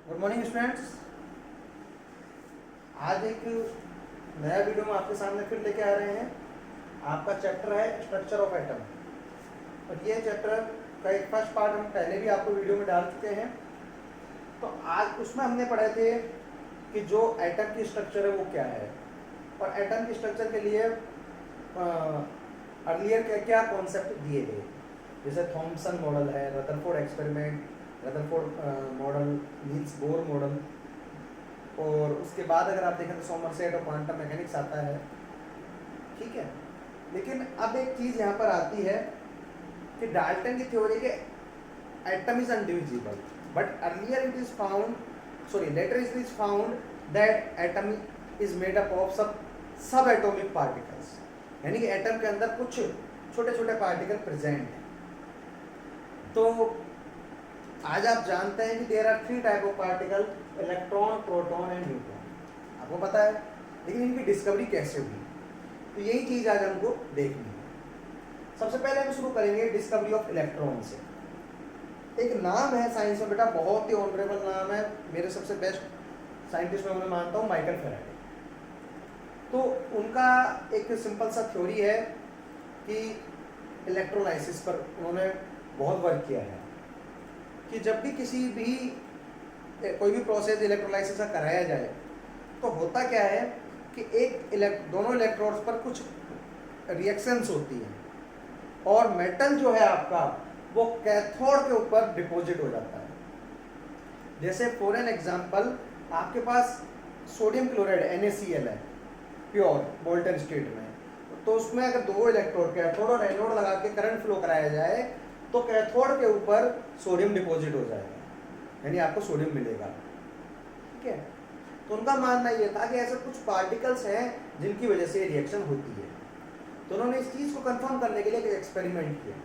Good morning students. आज एक नया वीडियो में आपके सामने फिर लेके आ रहे हैं। आपका चैप्टर है स्ट्रक्चर ऑफ एटम और ये चैप्टर का एक फर्स्ट पार्ट हम पहले भी आपको वीडियो में डाल चुके हैं। तो आज उसमें हमने पढ़े थे कि जो एटम की स्ट्रक्चर है वो क्या है और एटम की स्ट्रक्चर के लिए अर्लियर क्या क्या कॉन्सेप्ट दिए गए, जैसे थॉमसन मॉडल है, Rutherford experiment, Rutherford model, Niels Bohr model, और उसके बाद अगर आप देखें तो सोमरसेट और क्वांटम मैकेनिक्स आता है। ठीक है, लेकिन अब एक चीज़ यहाँ पर आती है कि डाल्टन की थ्योरी के atom is undivisible, but earlier it is found, later it is found that atom is made up of sub atomic particles, यानी कि एटम के अंदर कुछ छोटे छोटे पार्टिकल प्रेजेंट हैं। तो आज आप जानते हैं कि there are 3 type of particle, electron, proton and neutron. आपको पता है, लेकिन इनकी डिस्कवरी कैसे हुई, तो यही चीज़ आज हमको देखनी है। सबसे पहले हम शुरू करेंगे डिस्कवरी ऑफ इलेक्ट्रॉन से। एक नाम है साइंस में बेटा, बहुत ही ऑनरेबल नाम है, मेरे सबसे बेस्ट साइंटिस्ट में मैं मानता हूँ माइकल फेराडे। तो उनका एक सिंपल सा थ्योरी है कि इलेक्ट्रोलाइसिस पर उन्होंने बहुत वर्क किया है कि जब भी किसी भी कोई भी प्रोसेस इलेक्ट्रोलाइसिस का कराया जाए तो होता क्या है कि दोनों इलेक्ट्रोड्स पर कुछ रिएक्शंस होती हैं और मेटल जो है आपका वो कैथोड के ऊपर डिपॉजिट हो जाता है। जैसे फॉर एन एग्जांपल, आपके पास सोडियम क्लोराइड NaCl है प्योर मोल्टन स्टेट में, तो उसमें अगर 2 इलेक्ट्रोड कैथोड और एनोड लगा के करंट फ्लो कराया जाए तो कैथोड के ऊपर सोडियम डिपॉजिट हो जाएगा, यानी आपको सोडियम मिलेगा। ठीक है, तो उनका मानना ये था कि ऐसे कुछ पार्टिकल्स हैं जिनकी वजह से रिएक्शन होती है। तो उन्होंने इस चीज़ को कंफर्म करने के लिए एक एक्सपेरिमेंट किया,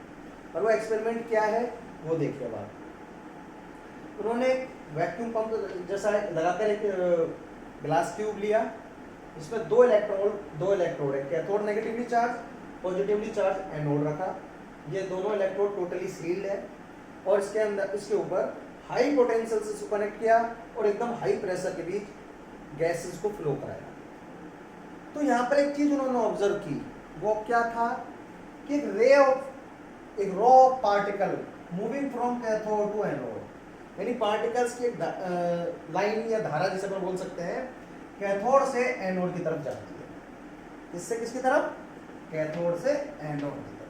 और वो एक्सपेरिमेंट क्या है वो देखिए बात। उन्होंने एक वैक्यूम पंप जैसा लगाकर एक ग्लास ट्यूब लिया, इसमें 2 इलेक्ट्रोड है, cathode negatively charge, positively charge anode रखा। ये दोनों इलेक्ट्रोड टोटली सील्ड है और इसके ऊपर हाई पोटेंशियल से इसको कनेक्ट किया और एकदम हाई प्रेशर के बीच गैसेस को फ्लो कराया। तो यहाँ पर एक चीज उन्होंने ऑब्जर्व की, वो क्या था कि एक row of particle moving from cathode to anode, यानी पार्टिकल्स की एक लाइन या धारा जिसे अपन बोल सकते हैं कैथोड से एनोड की तरफ जाती है। किससे किसकी तरफ? कैथोड से एनोड की तरफ।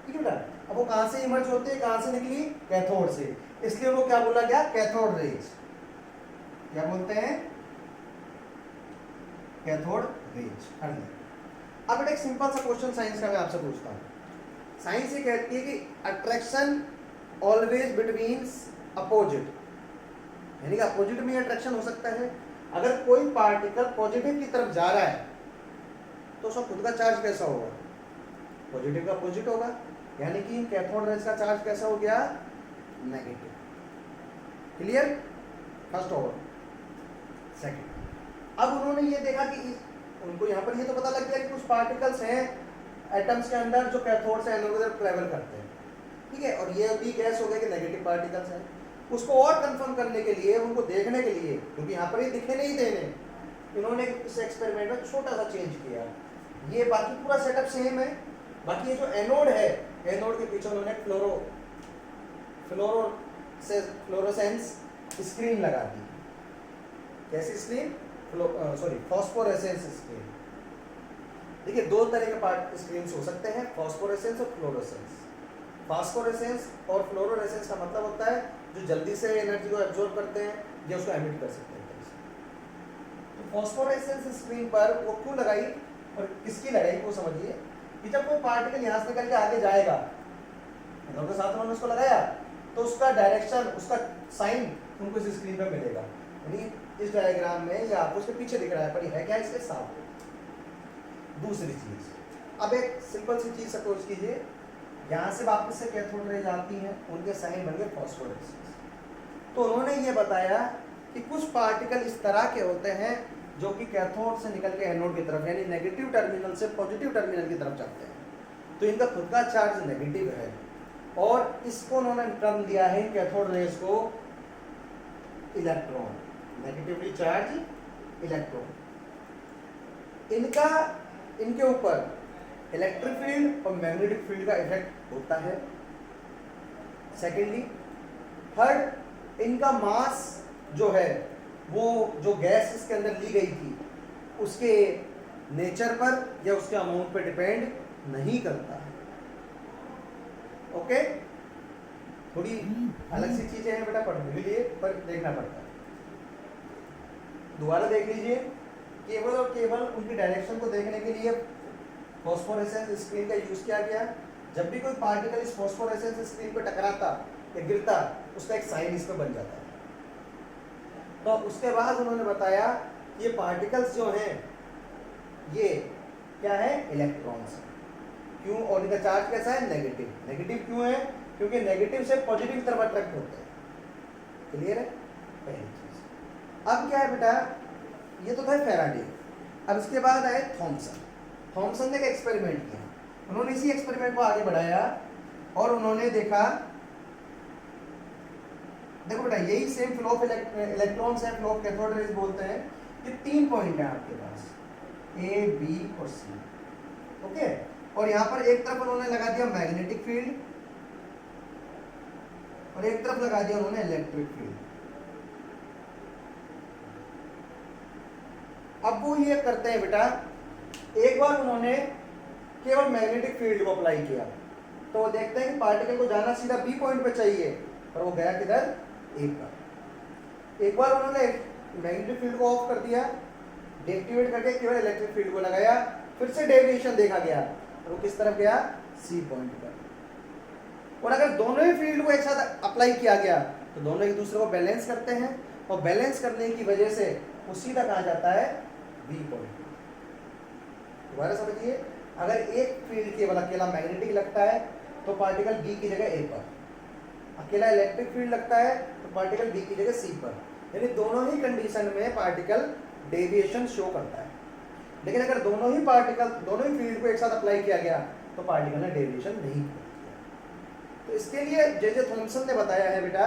ठीक है बेटा, अब वो कहां से इमर्ज होते हैं, कहां से निकली? कैथोड से, इसलिए वो क्या बोला गया? Cathode rays. क्या बोलते हैं? Cathode rays. अब बेटा एक सिंपल सा क्वेश्चन साइंस का मैं आपसे पूछता हूं। साइंस ये कहती है कि अट्रैक्शन ऑलवेज बिटवीन अपोजिट, यानी कि अपोजिट में अट्रैक्शन हो सकता है। अगर कोई पार्टिकल पॉजिटिव की तरफ जा रहा है तो उसका खुद का चार्ज कैसा होगा? पॉजिटिव का अपोजिट होगा, यानी कि कैथोड रेज का चार्ज कैसा हो गया? Negative. Clear? First order. Second, अब उन्होंने ये देखा कि उनको यहाँ पर ये तो पता लग गया कि कुछ पार्टिकल्स हैं एटम्स के अंदर जो कैथोड से एनोड की तरफ ट्रेवल करते हैं। ठीक है, और ये भी गैस हो गया कि नेगेटिव पार्टिकल्स हैं। उसको और कंफर्म करने के लिए, उनको देखने के लिए, क्योंकि यहाँ पर ये दिखे नहीं देने, इन्होंने इस एक्सपेरिमेंट में छोटा सा चेंज किया। ये बाकी पूरा सेटअप सेम है, बाकी ये जो एनोड है, एनोड के पीछे उन्होंने फ्लोरोसेंस स्क्रीन लगा दी। कैसी स्क्रीन? Phosphorescence screen. देखिए 2 तरह के पार्ट स्क्रीन हो सकते हैं, फॉस्फोरेसेंस और फ्लोरोसेंस। फास्फोरेसेंस और फ्लोरोसेंस का मतलब होता है जो जल्दी से एनर्जी को एब्जॉर्ब करते हैं या उसको एमिट कर सकते हैं। तो फॉस्फोरेसेंस स्क्रीन पर वो क्यों लगाई और किसकी लगाई वो समझिए कि जब कोई पार्टिकल यहाँ से निकल के आगे जाएगा, एनोड के साथ उन्होंने उसको लगाया, तो उसका डायरेक्शन, उसका साइन उनको इस स्क्रीन पर मिलेगा। यानी इस डायग्राम में या आपको उसके पीछे दिख रहा है, पर है क्या इसके साथ। दूसरी चीज, अब एक सिंपल सी चीज सपोज कीजिए, यहाँ से वापस से कैथोड रेज आती हैं, उनके साइन बन गए फॉस्फोरेसेंस। तो उन्होंने ये बताया कि कुछ पार्टिकल इस तरह के होते हैं जो कि कैथोड से निकल के एनोड की तरफ, यानी नेगेटिव टर्मिनल से पॉजिटिव टर्मिनल की तरफ जाते हैं। तो इनका खुद का चार्ज नेगेटिव है और इसको उन्होंने टर्म दिया है कैथोड रेज को इलेक्ट्रॉन, नेगेटिवली चार्ज इलेक्ट्रॉन, इनका इनके ऊपर इलेक्ट्रिक फील्ड और मैग्नेटिक फील्ड का इफेक्ट होता है। सेकेंडली, थर्ड, इनका मास जो है वो जो गैस इसके अंदर ली गई थी उसके नेचर पर या उसके अमाउंट पर डिपेंड नहीं करता है। ओके, थोड़ी अलग सी चीजें हैं बेटा पढ़ने के लिए, पर देखना पड़ता है। दोबारा देख लीजिए, केवल और केवल उनकी डायरेक्शन को देखने के लिए फॉस्फोरेसेंस स्क्रीन का यूज किया गया। जब भी कोई पार्टिकल इस फॉस्फोरेसेंस स्क्रीन पर टकराता या गिरता, उसका एक साइन इस पर बन जाता है। तो उसके बाद उन्होंने बताया ये पार्टिकल्स जो हैं ये क्या है, इलेक्ट्रॉन्स। क्यों? और इनका चार्ज कैसा है, नेगेटिव। नेगेटिव क्यों है? क्योंकि नेगेटिव से पॉजिटिव की तरफ अट्रैक्ट होते हैं। क्लियर है? पहली चीज। अब क्या है बेटा, ये तो था फैराडे। अब इसके बाद आए थॉमसन। थॉमसन ने एक एक्सपेरिमेंट किया, उन्होंने इसी एक्सपेरिमेंट को आगे बढ़ाया और उन्होंने देखा, देखो बेटा यही सेम फ्लो ऑफ इलेक्ट्रॉन्स है, फ्लो ऑफ कैथोड रेज बोलते हैं। ये 3 पॉइंट है आपके पास, ए, बी और सी। ओके, और यहाँ पर एक तरफ उन्होंने लगा दिया मैग्नेटिक फील्ड और एक तरफ लगा दिया उन्होंने इलेक्ट्रिक फील्ड। अब वो ये करते हैं बेटा, एक बार उन्होंने केवल मैग्नेटिक फील्ड को अप्लाई किया तो वो देखते हैं कि पार्टिकल को जाना सीधा बी पॉइंट पे चाहिए, पर वो गया किधर, ए पर। एक बार उन्होंने मैग्नेटिक फील्ड को ऑफ कर दिया, डीएक्टिवेट करके केवल इलेक्ट्रिक फील्ड को लगाया, फिर से डेविएशन देखा गया, वो किस तरफ गया, सी पॉइंट पर। और अगर दोनों ही फील्ड को एक साथ अप्लाई किया गया तो दोनों एक दूसरे को बैलेंस करते हैं और बैलेंस करने की वजह से वो सीधा कहा जाता है बी पॉइंट। दोबारा समझिए, अगर एक फील्ड केवल अकेला मैग्नेटिक लगता है तो पार्टिकल बी की जगह ए पर, अकेला इलेक्ट्रिक फील्ड लगता है तो पार्टिकल बी की जगह सी पर, यानी दोनों ही कंडीशन में पार्टिकल डेविएशन शो करता है। लेकिन अगर दोनों ही फील्ड को एक साथ अप्लाई किया गया तो पार्टिकल ने डेविएशन नहीं किया। तो इसके लिए जे थॉमसन ने बताया है बेटा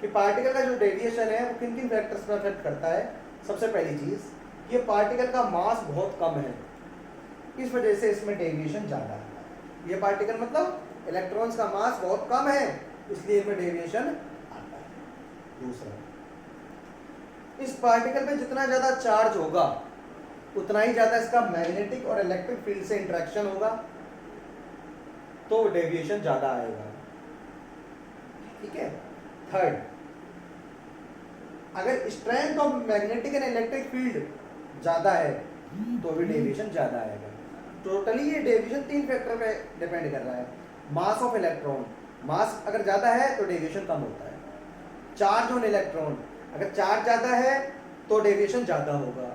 कि पार्टिकल का जो डेविएशन है वो किन किन फैक्टर्स पर अफेक्ट करता है। सबसे पहली चीज, ये पार्टिकल का मास बहुत कम है, इस वजह से इसमें डेविएशन ज्यादा है। ये पार्टिकल मतलब इलेक्ट्रॉन्स का मास बहुत कम है, इसलिए इसमें डेविएशन आता है। दूसरा, इस पार्टिकल पे जितना ज्यादा चार्ज होगा उतना ही ज्यादा इसका मैग्नेटिक और इलेक्ट्रिक फील्ड से इंटरेक्शन होगा, तो डेविएशन ज्यादा आएगा। ठीक है। थर्ड, अगर strength of magnetic and electric field ज्यादा है तो भी डेविएशन ज्यादा आएगा। टोटली ये डेविएशन 3 फैक्टर पे डिपेंड कर रहा है। मास ऑफ इलेक्ट्रॉन, मास अगर ज्यादा है तो डेविएशन कम होता है। चार्ज ऑन इलेक्ट्रॉन, अगर चार्ज ज्यादा है तो डेविएशन ज्यादा होगा।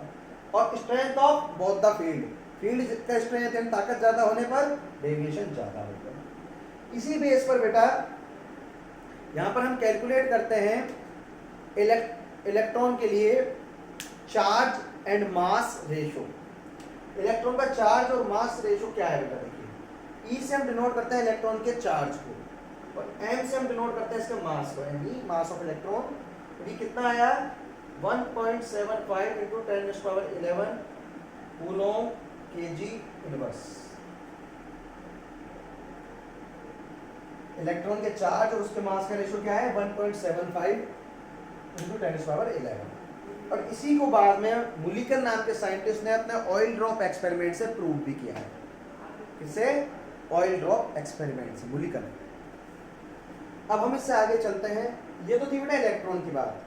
और strength of both the field, field का स्ट्रेंथ यानी ताकत ज्यादा होने पर डेविएशन ज्यादा होगा। इसी बेस पर बेटा यहाँ पर हम कैलकुलेट करते हैं इलेक्ट्रॉन के लिए charge and mass ratio. Electron का चार्ज और मास रेशो क्या है बेटा, देखिए ई से हम डिनोट करते हैं इलेक्ट्रॉन के चार्ज को और एम से हम डिनोट करते हैं इसके मास को, यानी मास ऑफ इलेक्ट्रॉन। ये कितना आया, 1.75 into 10⁻11 Coulomb kg inverse. Electron के चार्ज और उसके मास का रेशो क्या है, 1.75 इंटू 10⁻11। और इसी को बाद में मुलिकन नाम के साइंटिस्ट ने अपने ऑयल ड्रॉप एक्सपेरिमेंट से प्रूव भी किया है। किससे? ऑयल ड्रॉप एक्सपेरिमेंट से, मुलिकन। अब हम इससे आगे चलते हैं। ये तो थी बेटा इलेक्ट्रॉन की बात।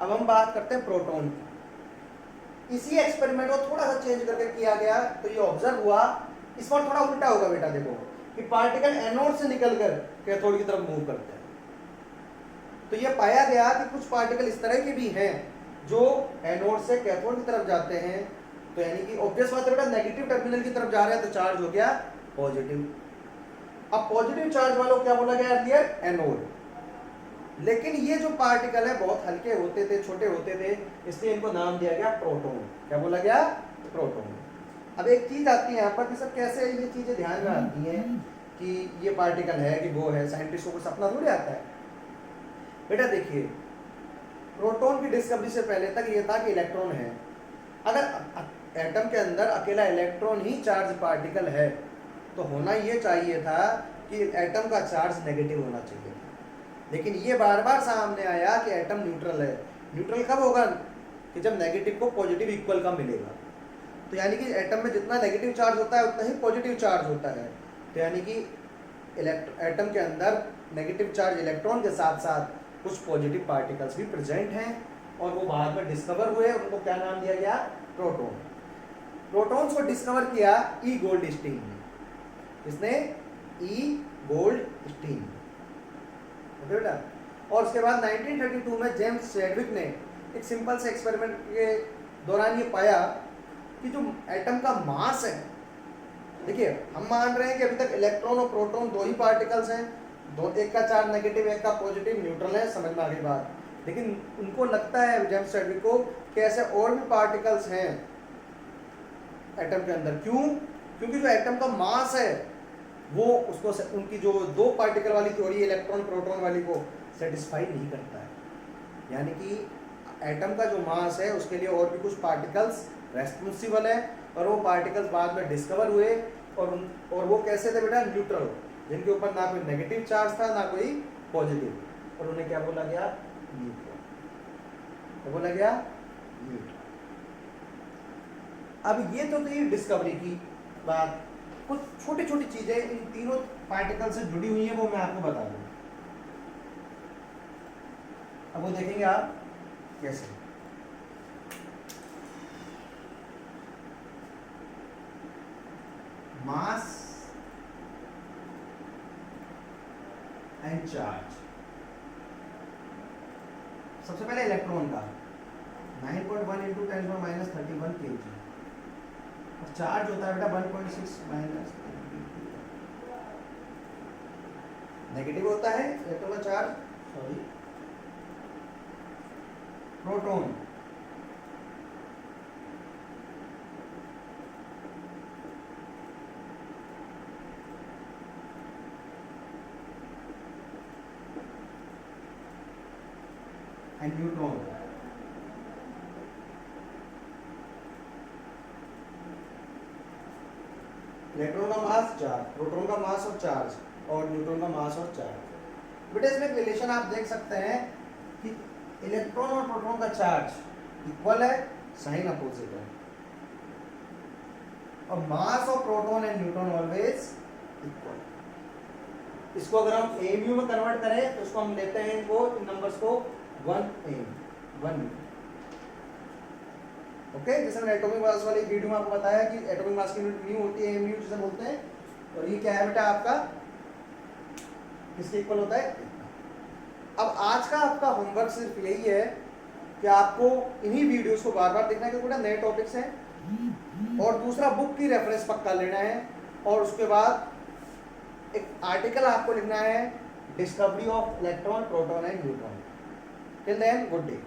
अब हम बात करते हैं प्रोटॉन की। इसी एक्सपेरिमेंट को थोड़ा सा चेंज करके किया गया तो ये ऑब्जर्व हुआ, इस बार थोड़ा उल्टा होगा बेटा। देखो कि पार्टिकल एनोड से निकलकर कैथोड की तरफ मूव करते हैं। तो ये पाया गया कि कुछ पार्टिकल इस तरह के भी हैं जो एनोड से कैथोड की तरफ जाते हैं। तो यानी कि ऑब्वियस बात है बेटा, नेगेटिव टर्मिनल की तरफ जा रहे हैं तो चार्ज हो गया पॉजिटिव। अब पॉजिटिव चार्ज वालों को क्या बोला गया अर्लियर, एनोड। लेकिन ये जो पार्टिकल है बहुत हल्के होते थे, छोटे होते थे, इसलिए इनको नाम दिया गया प्रोटॉन। क्या बोला गया, प्रोटॉन। अब एक चीज आती है यहाँ पर कि सब कैसे ये चीजें ध्यान में आती हैं कि ये पार्टिकल है कि वो है, साइंटिस्ट को कुछ सपना थोड़ी आता है। बेटा देखिए, प्रोटॉन की डिस्कवरी से पहले तक ये था कि इलेक्ट्रॉन है। अगर एटम के अंदर अकेला इलेक्ट्रॉन ही चार्ज पार्टिकल है तो होना ये चाहिए था कि एटम का चार्ज नेगेटिव होना चाहिए था, लेकिन ये बार बार सामने आया कि एटम न्यूट्रल है। न्यूट्रल कब होगा? कि जब नेगेटिव को पॉजिटिव इक्वल का मिलेगा। तो यानी कि एटम में जितना नेगेटिव चार्ज होता है उतना ही पॉजिटिव चार्ज होता है। तो यानी कि एटम के अंदर नेगेटिव चार्ज इलेक्ट्रॉन के साथ साथ कुछ पॉजिटिव पार्टिकल्स भी प्रेजेंट हैं और वो बाद में डिस्कवर हुए। उनको क्या नाम दिया गया? प्रोटॉन। प्रोटॉन्स को डिस्कवर किया ई गोल्डस्टीन ने। इसने ई गोल्डस्टीन, ओके बेटा। और उसके बाद 1932 में जेम्स चैडविक ने एक सिंपल से एक्सपेरिमेंट के दौरान ये पाया कि जो एटम का मास है, देखिए हम मान रहे हैं कि अभी तक इलेक्ट्रॉन और प्रोटॉन दो ही पार्टिकल्स हैं, दो, एक का चार्ज नेगेटिव एक का पॉजिटिव, न्यूट्रल है, समझ में आ गई बात। लेकिन उनको लगता है जेम्स चैडविक को कि ऐसे और भी पार्टिकल्स हैं एटम के अंदर। क्यों? क्योंकि जो एटम का मास है वो उसको उनकी जो दो पार्टिकल वाली थ्योरी इलेक्ट्रॉन प्रोटॉन वाली को सेटिस्फाई नहीं करता है। यानी कि एटम का जो मास है उसके लिए और भी कुछ पार्टिकल्स रेस्पॉन्सिबल है और वो पार्टिकल्स बाद में डिस्कवर हुए और वो कैसे थे बेटा? न्यूट्रल, जिनके ऊपर ना कोई नेगेटिव चार्ज था ना कोई पॉजिटिव, और उन्हें क्या बोला गया? न्यूट्रल। क्या बोला गया? न्यूट्रल। अब ये तो थी डिस्कवरी की बात। कुछ छोटी छोटी चीजें इन तीनों पार्टिकल से जुड़ी हुई हैं, वो मैं आपको बता दूं। अब वो देखेंगे आप कैसे। Mass and charge. सबसे पहले इलेक्ट्रॉन का 9.1 इंटू 10⁻³ kg, और चार्ज होता है बेटा 1.6 माइनस नेगेटिव होता है इलेक्ट्रॉन का charge, sorry proton and neutron. Electron का मास, चार्ज, प्रोटॉन का मास और चार्ज, और न्यूट्रॉन का मास और चार्ज। बेटा इसमें एक रिलेशन आप देख सकते हैं कि इलेक्ट्रॉन और प्रोटॉन का चार्ज इक्वल है, साइन अपोजिट है, और mass of proton and neutron always equal. इसको अगर हम एमयू में कन्वर्ट करें तो इसको हम लेते हैं इनको इन नंबर्स को 1 ओके। जैसे मैंने एटॉमिक मास वाली वीडियो में आपको बताया कि एटॉमिक मास की यूनिट न्यू होती है, एमयू जिसे बोलते हैं, और ये क्या है बेटा आपका? किसके इक्वल होता है? अब आज का आपका होमवर्क सिर्फ यही है कि आपको इन्हीं वीडियोस को बार बार देखना है क्योंकि नए टॉपिक्स हैं, और दूसरा बुक की रेफरेंस पक्का लेना है, और उसके बाद एक आर्टिकल आपको लिखना है discovery of electron proton and neutron. Till then good day.